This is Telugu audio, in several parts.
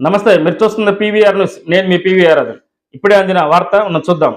నమస్తే, మీరు చూస్తున్న పీవీఆర్ న్యూస్. నేను మీ పీవీఆర్. ఇప్పుడే అందిన వార్త చూద్దాం.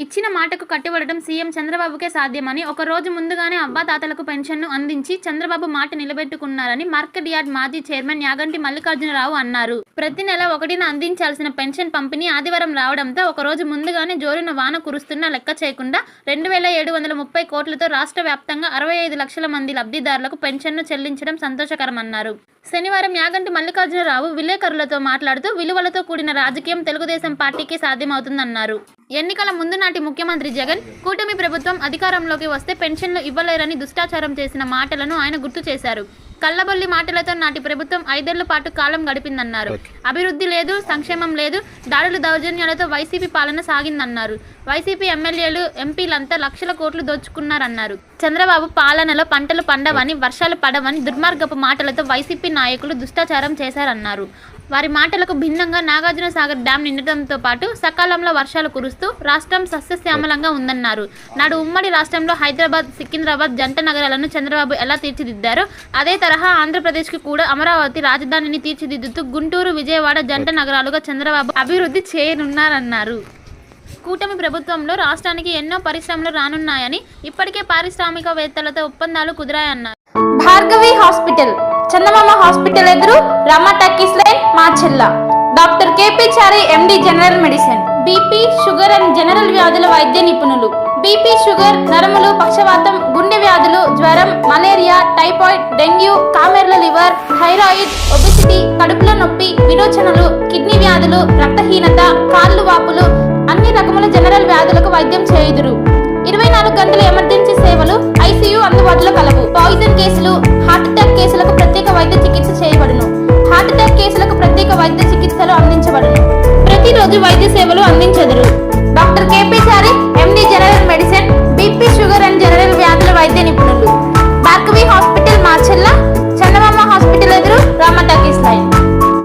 ఇచ్చిన మాటకు కట్టుబడటం సీఎం చంద్రబాబుకే సాధ్యమని, ఒక రోజు ముందుగానే అవ్వాతాతలకు పెన్షన్ను అందించి చంద్రబాబు మాట నిలబెట్టుకున్నారని మార్కెట్ యార్డ్ మాజీ చైర్మన్ యాగంటి మల్లికార్జునరావు అన్నారు. ప్రతి నెల 1న అందించాల్సిన పెన్షన్ పంపిణీ ఆదివారం రావడంతో ఒక రోజు ముందుగానే జోరున వాన కురుస్తున్నా లెక్క చేయకుండా 2730 కోట్లతో రాష్ట్ర వ్యాప్తంగా 65 లక్షల మంది లబ్ధిదారులకు పెన్షన్ను చెల్లించడం సంతోషకరమన్నారు. శనివారం యాగంటి మల్లికార్జునరావు విలేకరులతో మాట్లాడుతూ, విలువలతో కూడిన రాజకీయం తెలుగుదేశం పార్టీకి సాధ్యమవుతుందన్నారు. ఎన్నికల ముందు నాటి ముఖ్యమంత్రి జగన్, కూటమి ప్రభుత్వం అధికారంలోకి వస్తే పెన్షన్లు ఇవ్వలేరని దుష్టాచారం చేసిన మాటలను ఆయన గుర్తు చేశారు. కల్లబొల్లి మాటలతో నాటి ప్రభుత్వం 5 ఏళ్ల పాటు కాలం గడిపిందన్నారు. అభివృద్ధి లేదు, సంక్షేమం లేదు, దాడులు దౌర్జన్యాలతో వైసీపీ పాలన సాగిందన్నారు. వైసీపీ ఎమ్మెల్యేలు, ఎంపీలంతా లక్షల కోట్లు దోచుకున్నారన్నారు. చంద్రబాబు పాలనలో పంటలు పండవని, వర్షాలు పడవని దుర్మార్గపు మాటలతో వైసీపీ నాయకులు దుష్టాచారం చేశారన్నారు. వారి మాటలకు భిన్నంగా నాగార్జున సాగర్ డ్యాం నిండటంతో పాటు సకాలంలో వర్షాలు కురుస్తూ రాష్ట్రం సస్యశ్యామలంగా ఉందన్నారు. నాడు ఉమ్మడి రాష్ట్రంలో హైదరాబాద్, సికింద్రాబాద్ జంట నగరాలను చంద్రబాబు ఎలా తీర్చిదిద్దారో అదే తరహా ఆంధ్రప్రదేశ్కి కూడా అమరావతి రాజధానిని తీర్చిదిద్దుతూ గుంటూరు, విజయవాడ జంట నగరాలుగా చంద్రబాబు అభివృద్ధి చేయనున్నారన్నారు. కూటమి ప్రభుత్వంలో రాష్ట్రానికి ఎన్నో పరిశ్రమలు రానున్నాయని, ఇప్పటికే పారిశ్రామికవేత్తలతో ఒప్పందాలు కుదిరాయన్నారు. భార్గవి హాస్పిటల్, చందమామ హాస్పిటల్ ఎదురు, Rama talkies line, Macherla. Doctor KP Chari, MD general medicine. BP, sugar and general వ్యాధుల వైద్య నిపుణులు. బీపీ, షుగర్, నరములు, పక్షవాతం, గుండె వ్యాధులు, జ్వరం, మలేరియా, టైఫాయిడ్, డెంగ్యూ, కామెర్ల లివర్, థైరాయిడ్, ఒబెసిటీ, కడుపులో నొప్పి, విరోచనలు, కిడ్నీ వ్యాధులు, రక్తహీనత, కాళ్ళు వాపులు, అన్ని రకముల జనరల్ వ్యాధులకు వైద్యం చేయుదురు. 24 గంటల ఎమర్జెన్సీ సేవలు, ఐసీయూ అందుబాటులో కలవు. పాయిజన్ కేసులు, హార్ట్ అటాక్ కేసులకు ప్రత్యేక వైద్య చికిత్స చేయబడును. హార్ట్ అటాక్ కేసులకు ప్రత్యేక వైద్య చికిత్సలు అందించబడును. ప్రతిరోజు వైద్య సేవలు అందించెదరు. డాక్టర్ కేపీ చారి,